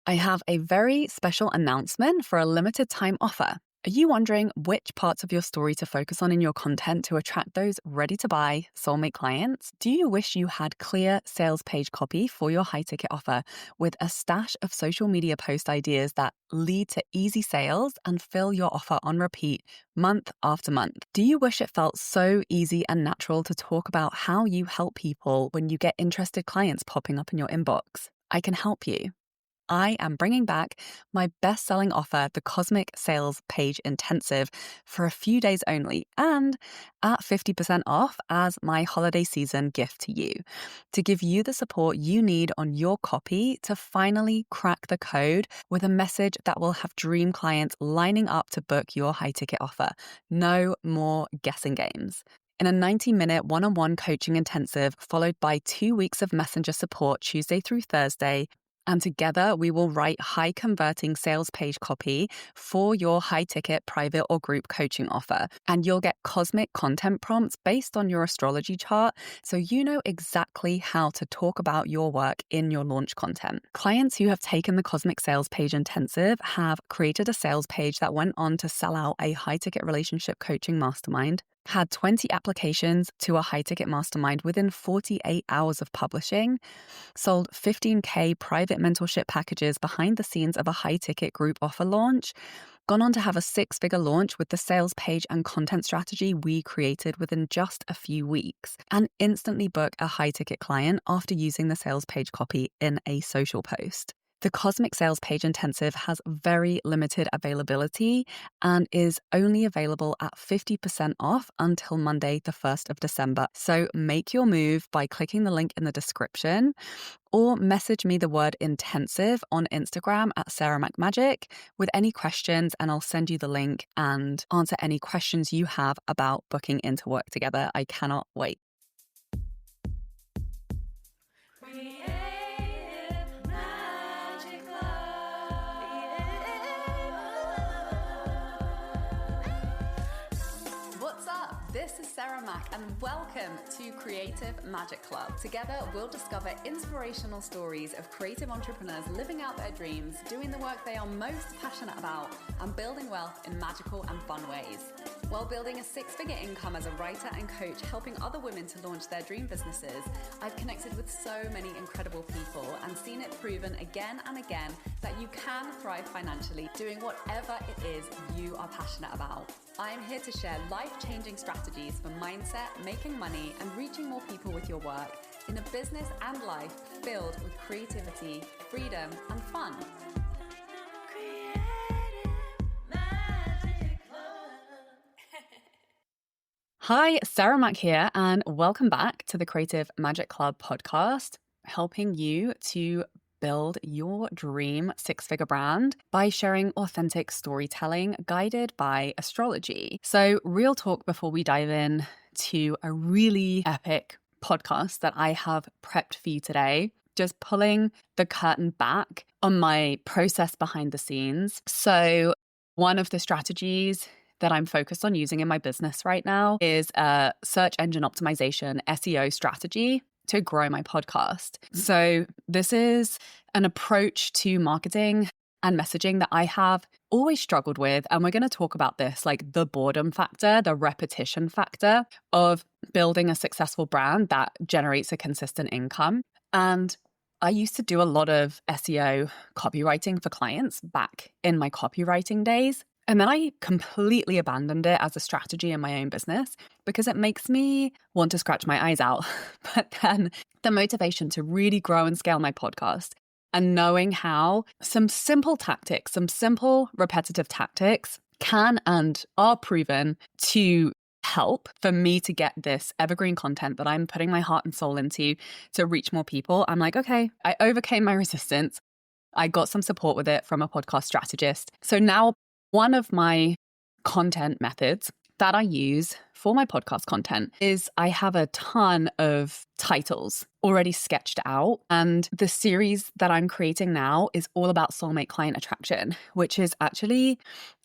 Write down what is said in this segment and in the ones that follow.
I have a very special announcement for a limited time offer. Are you wondering which parts of your story to focus on in your content to attract those ready to buy Soulmate clients? Do you wish you had clear sales page copy for your high ticket offer with a stash of social media post ideas that lead to easy sales and fill your offer on repeat month after month? Do you wish it felt so easy and natural to talk about how you help people when you get interested clients popping up in your inbox? I can help you. I am bringing back my best-selling offer, the Cosmic Sales Page Intensive, for a few days only and at 50% off as my holiday season gift to you, to give you the support you need on your copy to finally crack the code with a message that will have dream clients lining up to book your high-ticket offer. No more guessing games. In a 90-minute one-on-one coaching intensive, followed by 2 weeks of messenger support Tuesday through Thursday, and together we will write high-converting sales page copy for your high-ticket private or group coaching offer. And you'll get cosmic content prompts based on your astrology chart, so you know exactly how to talk about your work in your launch content. Clients who have taken the Cosmic Sales Page Intensive have created a sales page that went on to sell out a high-ticket relationship coaching mastermind, had 20 applications to a high-ticket mastermind within 48 hours of publishing, sold 15K private mentorship packages behind the scenes of a high-ticket group offer launch, gone on to have a 6-figure launch with the sales page and content strategy we created within just a few weeks, and instantly book a high-ticket client after using the sales page copy in a social post. The Cosmic Sales Page Intensive has very limited availability and is only available at 50% off until Monday, the 1st of December. So make your move by clicking the link in the description or message me the word intensive on Instagram at SarahMacMagic with any questions, and I'll send you the link and answer any questions you have about booking into work together. I cannot wait. This is Sarah Mac, and welcome to Creative Magic Club. Together, we'll discover inspirational stories of creative entrepreneurs living out their dreams, doing the work they are most passionate about, and building wealth in magical and fun ways. While building a 6-figure income as a writer and coach, helping other women to launch their dream businesses, I've connected with so many incredible people and seen it proven again and again that you can thrive financially doing whatever it is you are passionate about. I am here to share life-changing strategies for mindset, making money, and reaching more people with your work in a business and life filled with creativity, freedom, and fun. Hi, Sarah Mac here, and welcome back to the Creative Magic Club podcast, helping you to build your dream 6-figure brand by sharing authentic storytelling guided by astrology. So, real talk before we dive in to a really epic podcast that I have prepped for you today, just pulling the curtain back on my process behind the scenes. So, one of the strategies that I'm focused on using in my business right now is a search engine optimization SEO strategy to grow my podcast. So this is an approach to marketing and messaging that I have always struggled with. And we're going to talk about this, like the boredom factor, the repetition factor of building a successful brand that generates a consistent income. And I used to do a lot of SEO copywriting for clients back in my copywriting days. And then I completely abandoned it as a strategy in my own business because it makes me want to scratch my eyes out. But then the motivation to really grow and scale my podcast and knowing how some simple tactics, some simple repetitive tactics can and are proven to help for me to get this evergreen content that I'm putting my heart and soul into to reach more people. I'm like, okay, I overcame my resistance. I got some support with it from a podcast strategist. So now one of my content methods that I use for my podcast content is I have a ton of titles already sketched out. And the series that I'm creating now is all about soulmate client attraction, which is actually,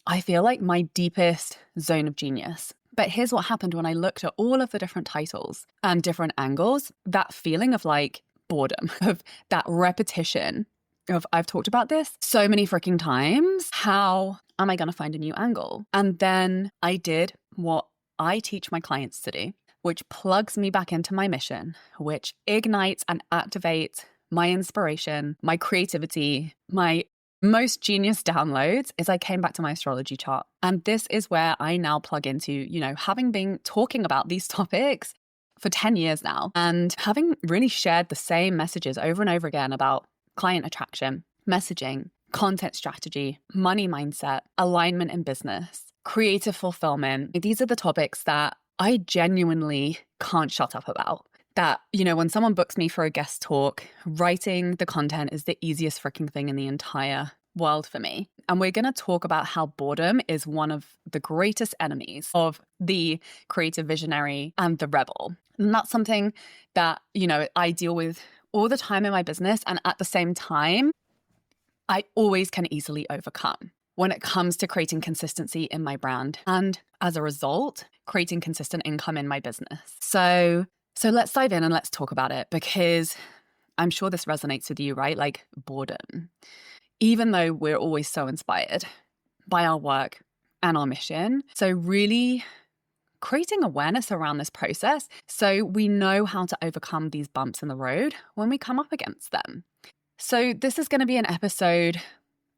I feel like, my deepest zone of genius. But here's what happened when I looked at all of the different titles and different angles, that feeling of like boredom, of that repetition I've talked about this so many freaking times. How am I going to find a new angle? And then I did what I teach my clients to do, which plugs me back into my mission, which ignites and activates my inspiration, my creativity, my most genius downloads is I came back to my astrology chart. And this is where I now plug into, having been talking about these topics for 10 years now and having really shared the same messages over and over again about client attraction, messaging, content strategy, money mindset, alignment in business, creative fulfillment. These are the topics that I genuinely can't shut up about. That, when someone books me for a guest talk, writing the content is the easiest freaking thing in the entire world for me. And we're going to talk about how boredom is one of the greatest enemies of the creative visionary and the rebel. And that's something that, I deal with all the time in my business. And at the same time, I always can easily overcome when it comes to creating consistency in my brand. And as a result, creating consistent income in my business. So let's dive in and let's talk about it, because I'm sure this resonates with you, right? Like boredom. Even though we're always so inspired by our work and our mission. So really creating awareness around this process so we know how to overcome these bumps in the road when we come up against them. So this is going to be an episode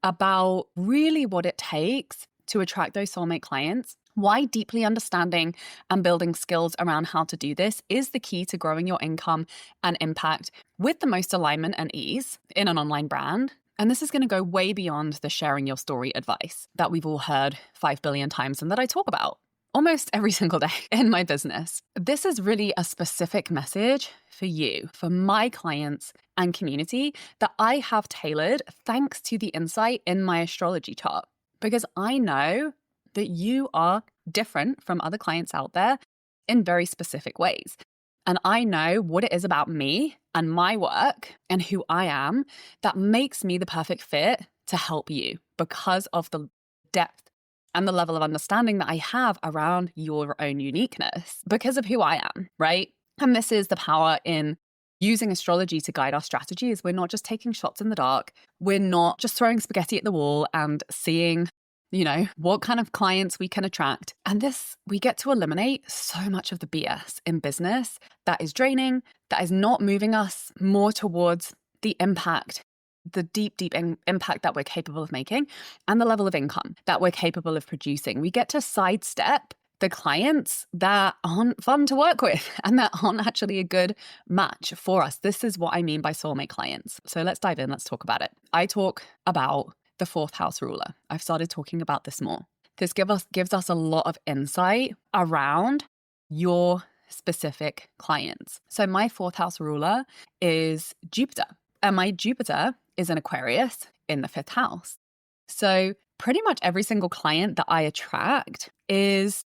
about really what it takes to attract those soulmate clients, why deeply understanding and building skills around how to do this is the key to growing your income and impact with the most alignment and ease in an online brand. And this is going to go way beyond the sharing your story advice that we've all heard 5 billion times and that I talk about almost every single day in my business. This is really a specific message for you, for my clients and community that I have tailored thanks to the insight in my astrology chart, because I know that you are different from other clients out there in very specific ways. And I know what it is about me and my work and who I am that makes me the perfect fit to help you because of the depth and the level of understanding that I have around your own uniqueness because of who I am, right? And this is the power in using astrology to guide our strategies. We're not just taking shots in the dark. We're not just throwing spaghetti at the wall and seeing, what kind of clients we can attract. And this, we get to eliminate so much of the BS in business that is draining, that is not moving us more towards the impact, the deep impact that we're capable of making and the level of income that we're capable of producing. We get to sidestep the clients that aren't fun to work with and that aren't actually a good match for us. This is what I mean by soulmate clients. So let's dive in. Let's talk about it. I talk about the fourth house ruler. I've started talking about this more. This gives us a lot of insight around your specific clients. So my fourth house ruler is Jupiter, and my Jupiter is an Aquarius in the fifth house. So pretty much every single client that I attract is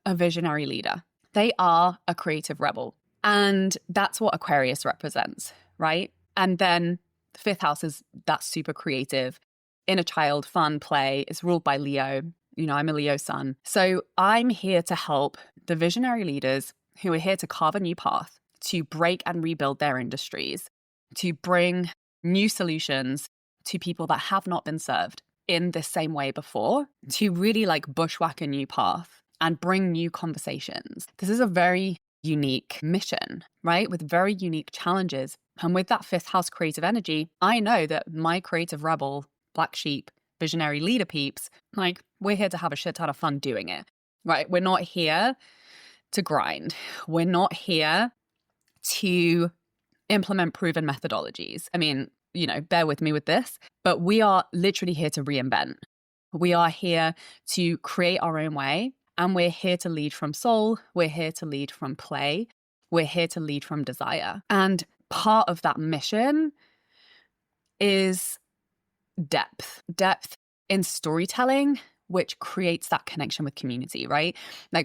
a visionary leader. They are a creative rebel. And that's what Aquarius represents, right? And then the fifth house is that super creative, inner child, fun, play. It's ruled by Leo. I'm a Leo sun. So I'm here to help the visionary leaders who are here to carve a new path, to break and rebuild their industries, to bring new solutions to people that have not been served in the same way before, to really bushwhack a new path and bring new conversations. This is a very unique mission, right? With very unique challenges. And with that fifth house creative energy, I know that my creative rebel, black sheep, visionary leader peeps, we're here to have a shit ton of fun doing it, right? We're not here to grind. We're not here to implement proven methodologies. I mean, bear with me with this, but we are literally here to reinvent. We are here to create our own way, and we're here to lead from soul. We're here to lead from play. We're here to lead from desire. And part of that mission is depth in storytelling, which creates that connection with community, right?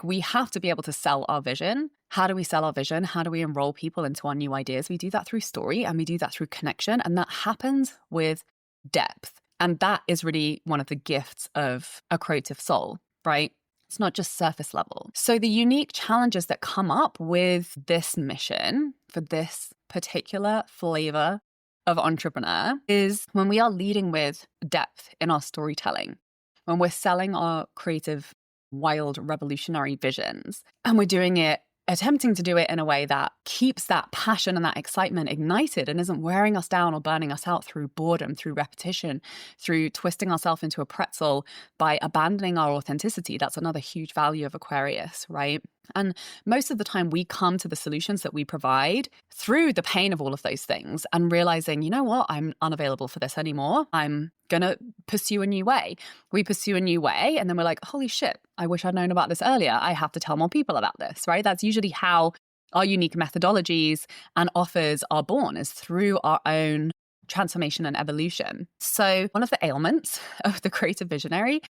We have to be able to sell our vision. How do we sell our vision? How do we enroll people into our new ideas? We do that through story and we do that through connection. And that happens with depth. And that is really one of the gifts of a creative soul, right? It's not just surface level. So the unique challenges that come up with this mission for this particular flavor of entrepreneur is when we are leading with depth in our storytelling, when we're selling our creative, wild, revolutionary visions, and we're doing it, attempting to do it in a way that keeps that passion and that excitement ignited and isn't wearing us down or burning us out through boredom, through repetition, through twisting ourselves into a pretzel by abandoning our authenticity. That's another huge value of Aquarius, right? And most of the time we come to the solutions that we provide through the pain of all of those things and realizing, you know what, I'm unavailable for this anymore. I'm going to pursue a new way. We pursue a new way and then we're like, holy shit, I wish I'd known about this earlier. I have to tell more people about this, right? That's usually how our unique methodologies and offers are born, is through our own transformation and evolution. So one of the ailments of the creative visionary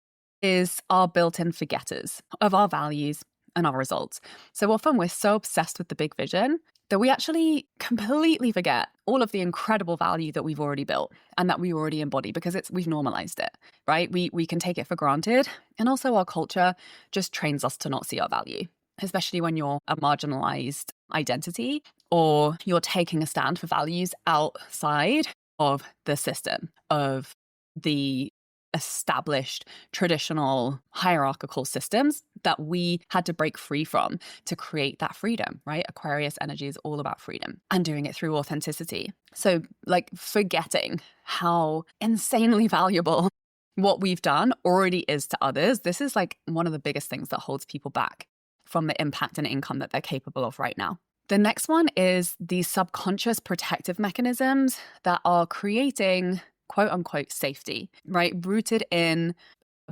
is our built-in forgetters of our values and our results. So often we're so obsessed with the big vision that we actually completely forget all of the incredible value that we've already built and that we already embody because we've normalized it, right? We can take it for granted. And also our culture just trains us to not see our value, especially when you're a marginalized identity or you're taking a stand for values outside of the system, of the established traditional hierarchical systems that we had to break free from to create that freedom, right? Aquarius energy is all about freedom and doing it through authenticity. So like forgetting how insanely valuable what we've done already is to others. This is like one of the biggest things that holds people back from the impact and income that they're capable of right now. The next one is these subconscious protective mechanisms that are creating quote unquote safety, right? Rooted in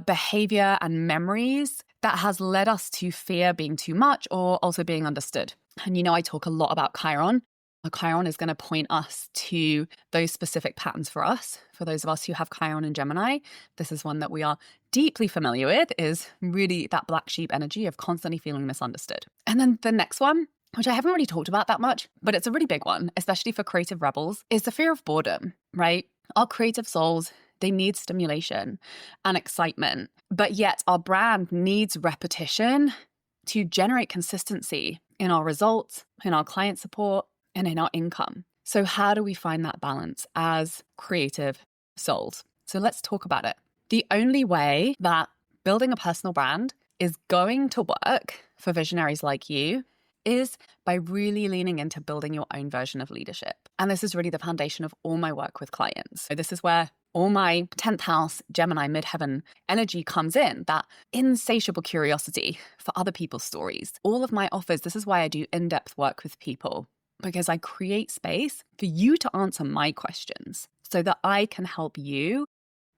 behavior and memories that has led us to fear being too much or also being understood. And you know, I talk a lot about Chiron. Chiron is going to point us to those specific patterns for us. For those of us who have Chiron and Gemini, this is one that we are deeply familiar with, is really that black sheep energy of constantly feeling misunderstood. And then the next one, which I haven't really talked about that much, but it's a really big one, especially for creative rebels, is the fear of boredom, right? Our creative souls, they need stimulation and excitement, but yet our brand needs repetition to generate consistency in our results, in our client support, and in our income. So how do we find that balance as creative souls? So let's talk about it. The only way that building a personal brand is going to work for visionaries like you is by really leaning into building your own version of leadership. And this is really the foundation of all my work with clients. So this is where all my 10th house Gemini midheaven energy comes in, that insatiable curiosity for other people's stories. All of my offers, this is why I do in-depth work with people, because I create space for you to answer my questions so that I can help you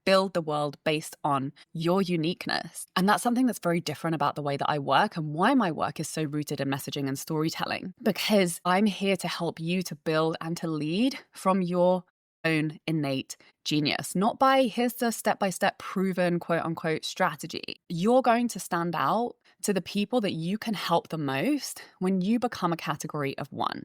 build the world based on your uniqueness. And that's something that's very different about the way that I work and why my work is so rooted in messaging and storytelling, because I'm here to help you to build and to lead from your own innate genius, not by here's the step-by-step proven quote unquote strategy. You're going to stand out to the people that you can help the most when you become a category of one.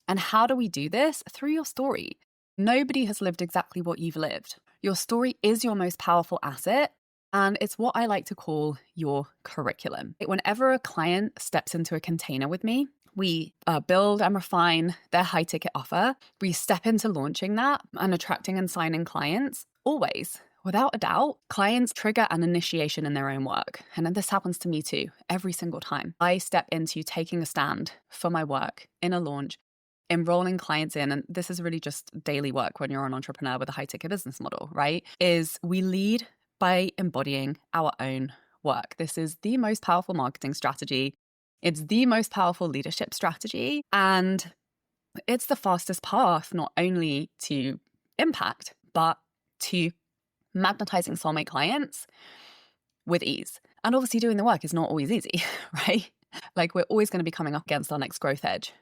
And how do we do this? Through your story. Nobody has lived exactly what you've lived. Your story is your most powerful asset, and it's what I like to call your curriculum. Whenever a client steps into a container with me, we build and refine their high ticket offer. We step into launching that and attracting and signing clients. Always, without a doubt, clients trigger an initiation in their own work. And then this happens to me too, every single time. I step into taking a stand for my work in a launch, enrolling clients in, and this is really just daily work when you're an entrepreneur with a high ticket business model, right? Is we lead by embodying our own work. This is the most powerful marketing strategy. It's the most powerful leadership strategy. And it's the fastest path, not only to impact, but to magnetizing soulmate clients with ease. And obviously doing the work is not always easy, right? Like we're always going to be coming up against our next growth edge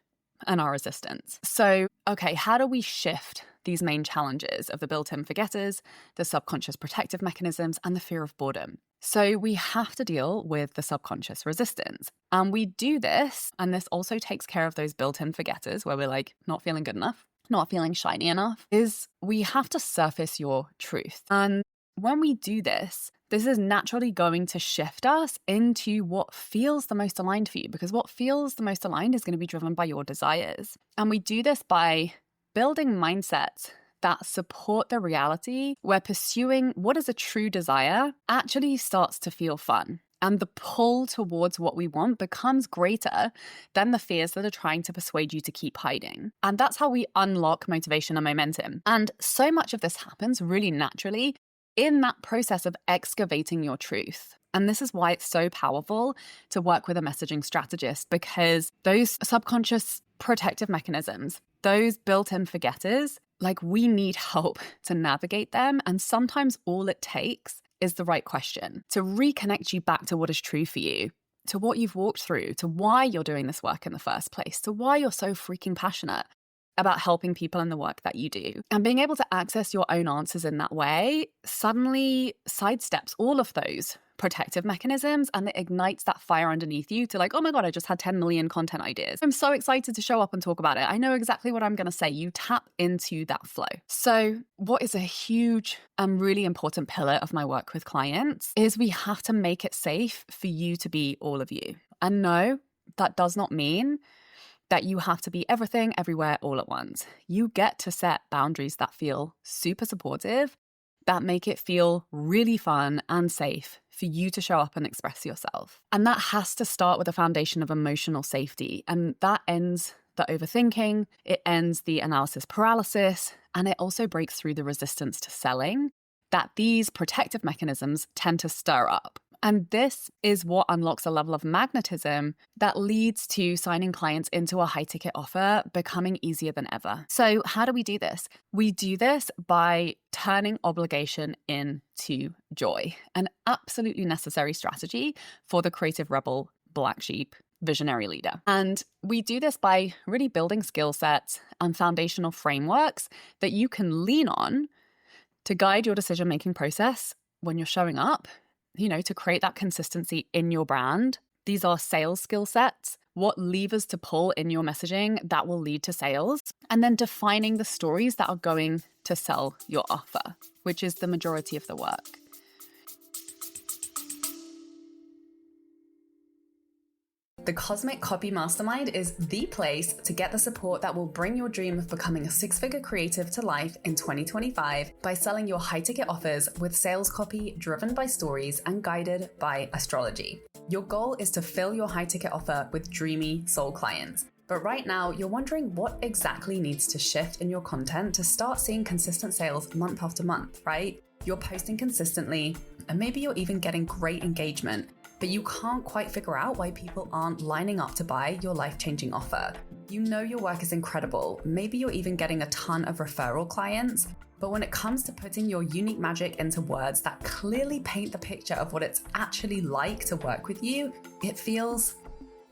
and our resistance. So, okay, how do we shift these main challenges of the built-in forgetters, the subconscious protective mechanisms, and the fear of boredom? So we have to deal with the subconscious resistance. And we do this, and this also takes care of those built-in forgetters where we're like not feeling good enough, not feeling shiny enough, is we have to surface your truth. And when we do this, this is naturally going to shift us into what feels the most aligned for you, because what feels the most aligned is going to be driven by your desires. And we do this by building mindsets that support the reality where pursuing what is a true desire actually starts to feel fun. And the pull towards what we want becomes greater than the fears that are trying to persuade you to keep hiding. And that's how we unlock motivation and momentum. And so much of this happens really naturally in that process of excavating your truth. And this is why it's so powerful to work with a messaging strategist, because those subconscious protective mechanisms, those built-in forgetters, like, we need help to navigate them. And sometimes all it takes is the right question to reconnect you back to what is true for you, to what you've walked through, to why you're doing this work in the first place, to why you're so freaking passionate about helping people in the work that you do. And being able to access your own answers in that way suddenly sidesteps all of those protective mechanisms, and it ignites that fire underneath you to, like, oh my God, I just had 10 million content ideas. I'm so excited to show up and talk about it. I know exactly what I'm going to say. You tap into that flow. So what is a huge and really important pillar of my work with clients is we have to make it safe for you to be all of you. And no, that does not mean that you have to be everything, everywhere, all at once. You get to set boundaries that feel super supportive, that make it feel really fun and safe for you to show up and express yourself. And that has to start with a foundation of emotional safety. And that ends the overthinking, it ends the analysis paralysis, and it also breaks through the resistance to selling that these protective mechanisms tend to stir up. And this is what unlocks a level of magnetism that leads to signing clients into a high-ticket offer becoming easier than ever. So how do we do this? We do this by turning obligation into joy, an absolutely necessary strategy for the creative rebel, black sheep, visionary leader. And we do this by really building skill sets and foundational frameworks that you can lean on to guide your decision-making process when you're showing up, to create that consistency in your brand. These are sales skill sets, what levers to pull in your messaging that will lead to sales, and then defining the stories that are going to sell your offer, which is the majority of the work. The Cosmic Copy Mastermind is the place to get the support that will bring your dream of becoming a six-figure creative to life in 2025 by selling your high-ticket offers with sales copy driven by stories and guided by astrology. Your goal is to fill your high-ticket offer with dreamy soul clients. But right now, you're wondering what exactly needs to shift in your content to start seeing consistent sales month after month, right? You're posting consistently, and maybe you're even getting great engagement, but you can't quite figure out why people aren't lining up to buy your life-changing offer. You know your work is incredible. Maybe you're even getting a ton of referral clients, but when it comes to putting your unique magic into words that clearly paint the picture of what it's actually like to work with you, it feels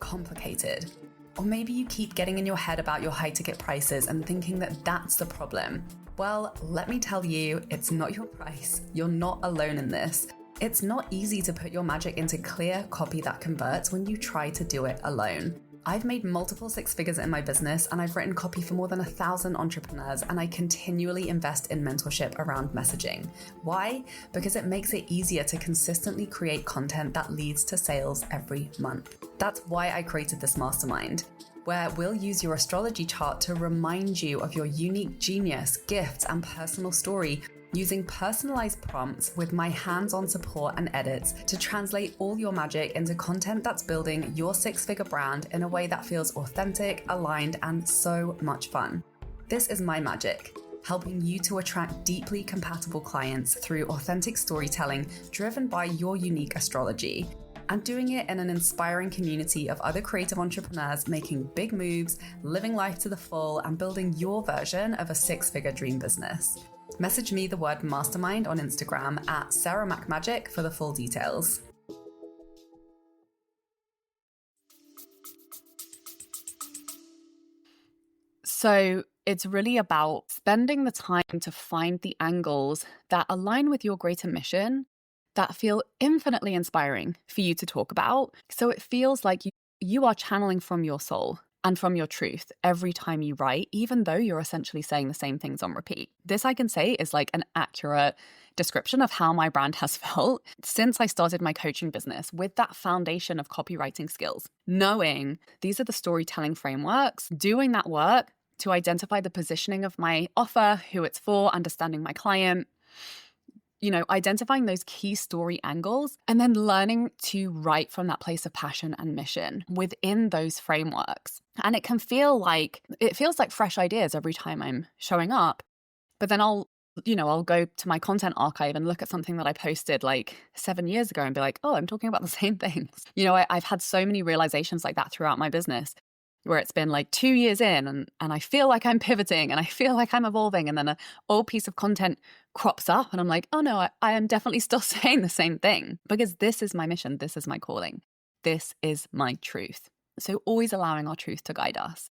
complicated. Or maybe you keep getting in your head about your high-ticket prices and thinking that that's the problem. Well, let me tell you, it's not your price. You're not alone in this. It's not easy to put your magic into clear copy that converts when you try to do it alone. I've made multiple six figures in my business, and I've written copy for more than 1,000 entrepreneurs, and I continually invest in mentorship around messaging. Why? Because it makes it easier to consistently create content that leads to sales every month. That's why I created this mastermind, where we'll use your astrology chart to remind you of your unique genius, gifts, and personal story, using personalized prompts with my hands-on support and edits to translate all your magic into content that's building your six-figure brand in a way that feels authentic, aligned, and so much fun. This is my magic, helping you to attract deeply compatible clients through authentic storytelling driven by your unique astrology, and doing it in an inspiring community of other creative entrepreneurs making big moves, living life to the full, and building your version of a six-figure dream business. Message me the word mastermind on Instagram at SarahMacMagic for the full details. So it's really about spending the time to find the angles that align with your greater mission, that feel infinitely inspiring for you to talk about. So it feels like you are channeling from your soul and from your truth every time you write, even though you're essentially saying the same things on repeat. This, I can say, is like an accurate description of how my brand has felt since I started my coaching business, with that foundation of copywriting skills, knowing these are the storytelling frameworks, doing that work to identify the positioning of my offer, who it's for, understanding my client, identifying those key story angles, and then learning to write from that place of passion and mission within those frameworks. And it feels like fresh ideas every time I'm showing up, but then I'll go to my content archive and look at something that I posted like 7 years ago and be like, oh, I'm talking about the same things. I've had so many realizations like that throughout my business, where it's been like 2 years in and I feel like I'm pivoting and I feel like I'm evolving, and then an old piece of content crops up and I'm like, oh no, I am definitely still saying the same thing, because this is my mission, this is my calling, this is my truth. So always allowing our truth to guide us,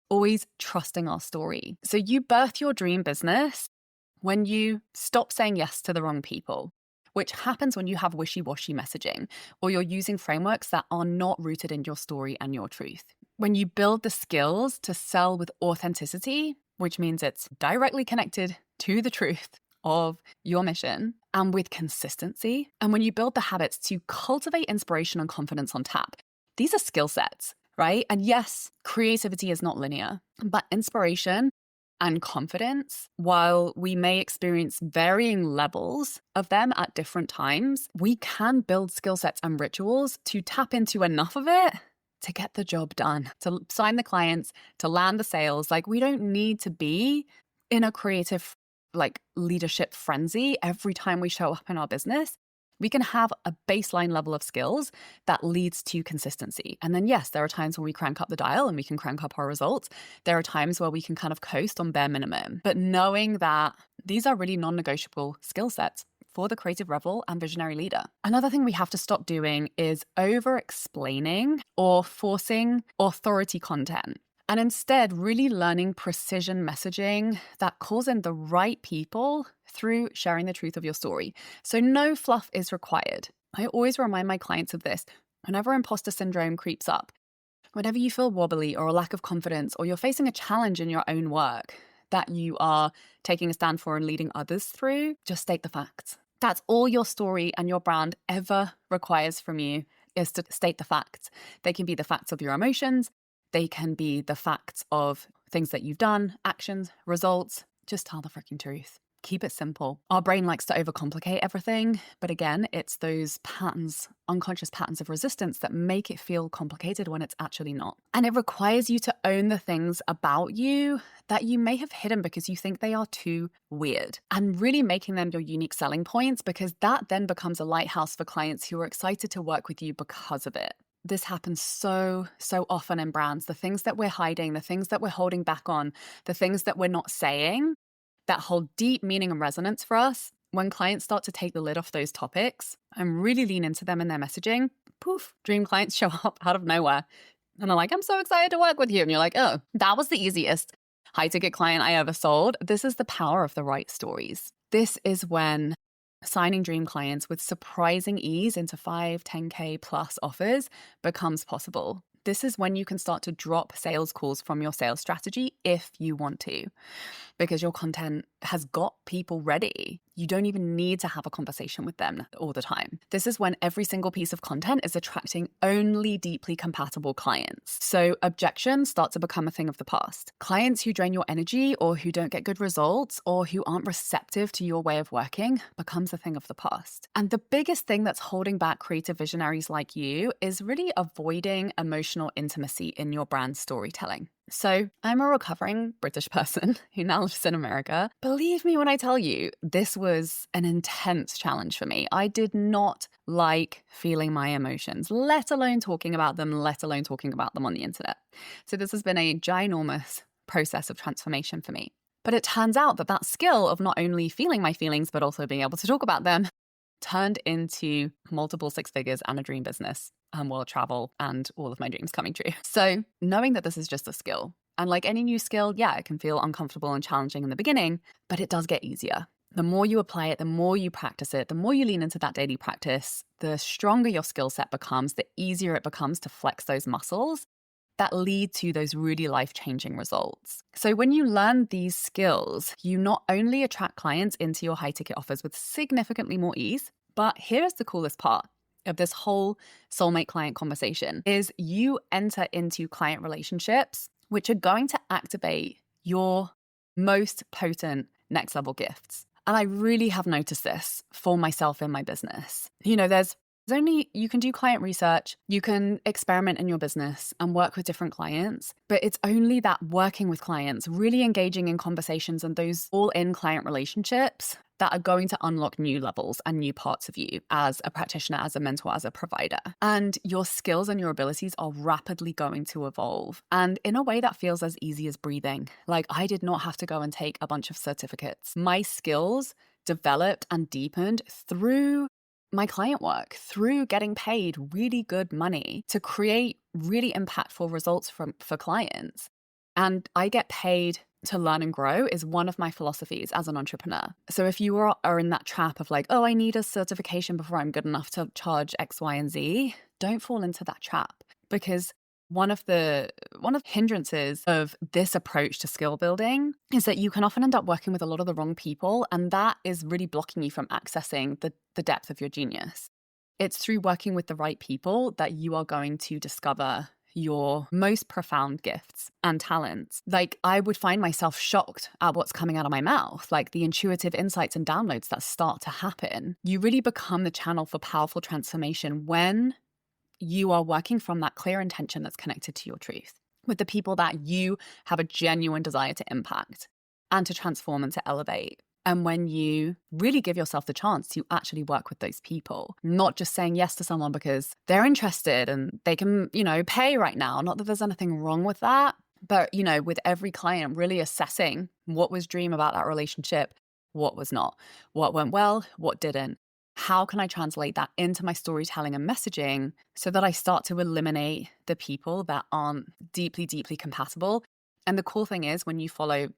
always trusting our story. So you birth your dream business when you stop saying yes to the wrong people, which happens when you have wishy-washy messaging or you're using frameworks that are not rooted in your story and your truth. When you build the skills to sell with authenticity, which means it's directly connected to the truth of your mission, and with consistency. And when you build the habits to cultivate inspiration and confidence on tap. These are skill sets, right? And yes, creativity is not linear, but inspiration and confidence, while we may experience varying levels of them at different times, we can build skill sets and rituals to tap into enough of it to get the job done, to sign the clients, to land the sales. Like, we don't need to be in a creative, leadership frenzy every time we show up in our business. We can have a baseline level of skills that leads to consistency. And then, yes, there are times when we crank up the dial and we can crank up our results. There are times where we can kind of coast on bare minimum. But knowing that these are really non-negotiable skill sets for the creative rebel and visionary leader. Another thing we have to stop doing is over-explaining or forcing authority content, and instead really learning precision messaging that calls in the right people through sharing the truth of your story. So no fluff is required. I always remind my clients of this. Whenever imposter syndrome creeps up, whenever you feel wobbly or a lack of confidence, or you're facing a challenge in your own work that you are taking a stand for and leading others through, just state the facts. That's all your story and your brand ever requires from you, is to state the facts. They can be the facts of your emotions. They can be the facts of things that you've done, actions, results. Just tell the freaking truth. Keep it simple. Our brain likes to overcomplicate everything, but again, it's those patterns, unconscious patterns of resistance that make it feel complicated when it's actually not. And it requires you to own the things about you that you may have hidden because you think they are too weird, and really making them your unique selling points, because that then becomes a lighthouse for clients who are excited to work with you because of it. This happens so often in brands. The things that we're hiding, the things that we're holding back on, the things that we're not saying, that hold deep meaning and resonance for us. When clients start to take the lid off those topics and really lean into them in their messaging, poof, dream clients show up out of nowhere. And are like, I'm so excited to work with you. And you're like, oh, that was the easiest high-ticket client I ever sold. This is the power of the right stories. This is when signing dream clients with surprising ease into 5, 10K plus offers becomes possible. This is when you can start to drop sales calls from your sales strategy if you want to, because your content has got people ready. You don't even need to have a conversation with them all the time. This is when every single piece of content is attracting only deeply compatible clients. So objections start to become a thing of the past. Clients who drain your energy, or who don't get good results, or who aren't receptive to your way of working becomes a thing of the past. And the biggest thing that's holding back creative visionaries like you is really avoiding emotional intimacy in your brand storytelling. So I'm a recovering British person who now lives in America. Believe me when I tell you, this was an intense challenge for me. I did not like feeling my emotions, let alone talking about them, let alone talking about them on the internet. So this has been a ginormous process of transformation for me. But it turns out that that skill of not only feeling my feelings, but also being able to talk about them, turned into multiple six figures and a dream business, and world travel, and all of my dreams coming true. So knowing that this is just a skill, and like any new skill, yeah, it can feel uncomfortable and challenging in the beginning, but it does get easier. The more you apply it, the more you practice it, the more you lean into that daily practice, the stronger your skill set becomes, the easier it becomes to flex those muscles that lead to those really life-changing results. So when you learn these skills, you not only attract clients into your high-ticket offers with significantly more ease, but here's the coolest part of this whole soulmate client conversation, is you enter into client relationships which are going to activate your most potent next level gifts. And I really have noticed this for myself in my business. You can do client research, you can experiment in your business and work with different clients, but it's only that working with clients, really engaging in conversations and those all-in client relationships that are going to unlock new levels and new parts of you as a practitioner, as a mentor, as a provider. And your skills and your abilities are rapidly going to evolve. And in a way that feels as easy as breathing. Like, I did not have to go and take a bunch of certificates. My skills developed and deepened through my client work, through getting paid really good money to create really impactful results for clients. And I get paid to learn and grow is one of my philosophies as an entrepreneur. So if you are in that trap of like, oh, I need a certification before I'm good enough to charge X, Y, and Z, don't fall into that trap. Because one of the hindrances of this approach to skill building is that you can often end up working with a lot of the wrong people, and that is really blocking you from accessing the depth of your genius. It's through working with the right people that you are going to discover your most profound gifts and talents. Like, I would find myself shocked at what's coming out of my mouth, like the intuitive insights and downloads that start to happen. You really become the channel for powerful transformation when you are working from that clear intention that's connected to your truth, with the people that you have a genuine desire to impact and to transform and to elevate. And when you really give yourself the chance to actually work with those people, not just saying yes to someone because they're interested and they can, pay right now. Not that there's anything wrong with that, but, with every client, really assessing what was dream about that relationship, what was not, what went well, what didn't. How can I translate that into my storytelling and messaging so that I start to eliminate the people that aren't deeply, deeply compatible? And the cool thing is, when you follow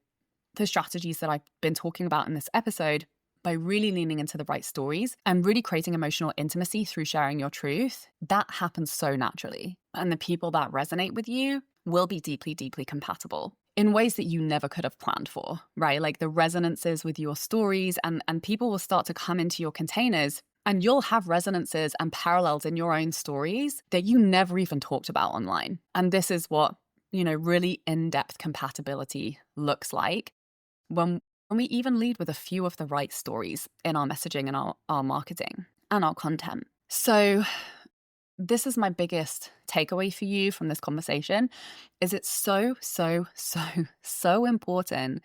the strategies that I've been talking about in this episode, by really leaning into the right stories and really creating emotional intimacy through sharing your truth, that happens so naturally. And the people that resonate with you will be deeply, deeply compatible in ways that you never could have planned for, right? Like the resonances with your stories, and people will start to come into your containers, and you'll have resonances and parallels in your own stories that you never even talked about online. And this is what, really in-depth compatibility looks like when we even lead with a few of the right stories in our messaging and our marketing and our content. So this is my biggest takeaway for you from this conversation, is it's so, so, so, so important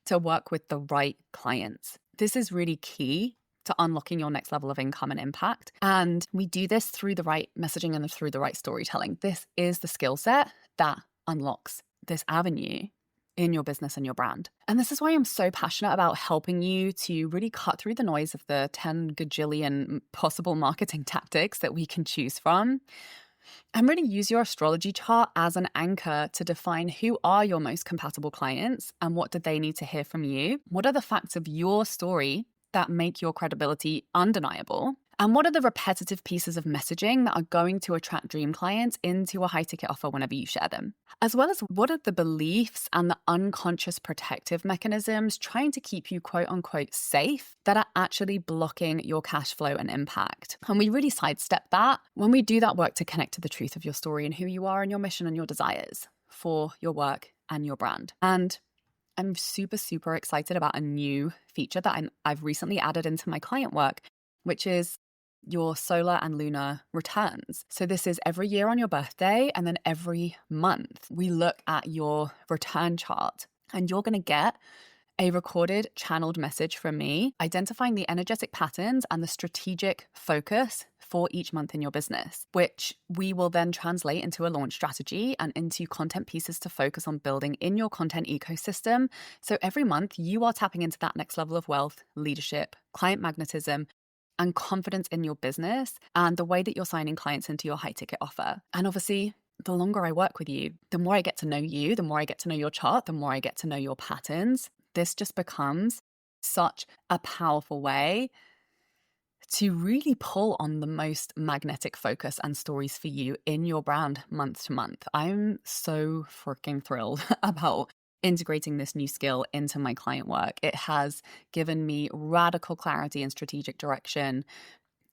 to work with the right clients. This is really key to unlocking your next level of income and impact. And we do this through the right messaging and through the right storytelling. This is the skill set that unlocks this avenue in your business and your brand. And this is why I'm so passionate about helping you to really cut through the noise of the 10 gajillion possible marketing tactics that we can choose from, and really use your astrology chart as an anchor to define who are your most compatible clients and what do they need to hear from you. What are the facts of your story that make your credibility undeniable? And what are the repetitive pieces of messaging that are going to attract dream clients into a high ticket offer whenever you share them? As well as what are the beliefs and the unconscious protective mechanisms trying to keep you quote unquote safe that are actually blocking your cash flow and impact? And we really sidestep that when we do that work to connect to the truth of your story and who you are and your mission and your desires for your work and your brand. And I'm super, super excited about a new feature that I've recently added into my client work, which is your solar and lunar returns. So this is every year on your birthday, and then every month we look at your return chart, and you're going to get a recorded channeled message from me identifying the energetic patterns and the strategic focus for each month in your business, which we will then translate into a launch strategy and into content pieces to focus on building in your content ecosystem. So every month you are tapping into that next level of wealth, leadership, client magnetism, and confidence in your business and the way that you're signing clients into your high ticket offer. And obviously, the longer I work with you, the more I get to know you, the more I get to know your chart, the more I get to know your patterns. This just becomes such a powerful way to really pull on the most magnetic focus and stories for you in your brand month to month. I'm so freaking thrilled about integrating this new skill into my client work. It has given me radical clarity and strategic direction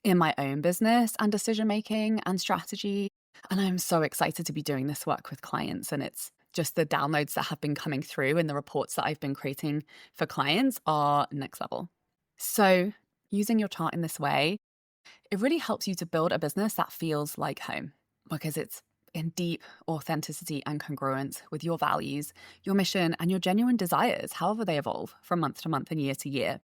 in my own business and decision making and strategy. And I'm so excited to be doing this work with clients. And it's just the downloads that have been coming through and the reports that I've been creating for clients are next level. So using your chart in this way, it really helps you to build a business that feels like home because it's in deep authenticity and congruence with your values, your mission, and your genuine desires, however they evolve from month to month and year to year.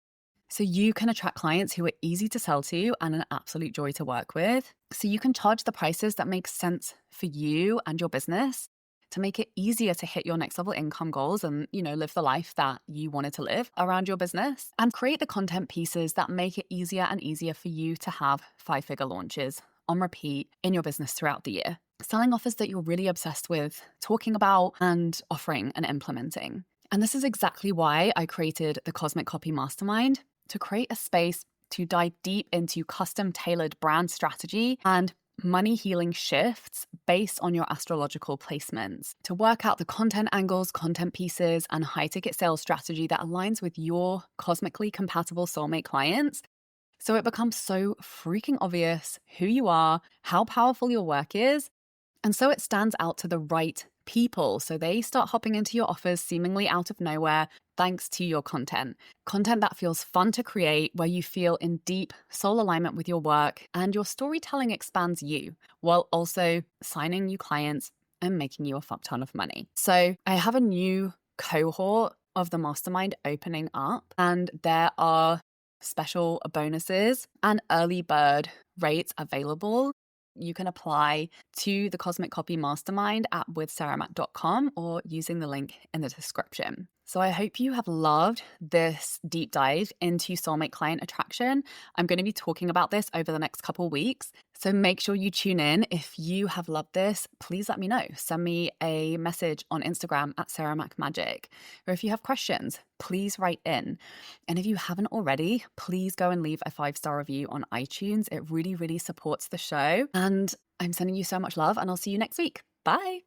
So you can attract clients who are easy to sell to and an absolute joy to work with. So you can charge the prices that make sense for you and your business to make it easier to hit your next level income goals and, live the life that you wanted to live around your business, and create the content pieces that make it easier and easier for you to have 5-figure launches on repeat in your business throughout the year. Selling offers that you're really obsessed with talking about and offering and implementing. And this is exactly why I created the Cosmic Copy Mastermind, to create a space to dive deep into custom tailored brand strategy and money healing shifts based on your astrological placements, to work out the content angles, content pieces, and high ticket sales strategy that aligns with your cosmically compatible soulmate clients. So it becomes so freaking obvious who you are, how powerful your work is, and so it stands out to the right people. So they start hopping into your offers seemingly out of nowhere thanks to your content. Content that feels fun to create, where you feel in deep soul alignment with your work and your storytelling expands you while also signing new clients and making you a fuck ton of money. So I have a new cohort of the mastermind opening up, and there are special bonuses and early bird rates available. You can apply to the Cosmic Copy Mastermind at withsarahmac.com or using the link in the description. So I hope you have loved this deep dive into soulmate client attraction. I'm going to be talking about this over the next couple of weeks. So make sure you tune in. If you have loved this, please let me know. Send me a message on Instagram at SarahMacMagic. Or if you have questions, please write in. And if you haven't already, please go and leave a 5-star review on iTunes. It really, really supports the show. And I'm sending you so much love, and I'll see you next week. Bye.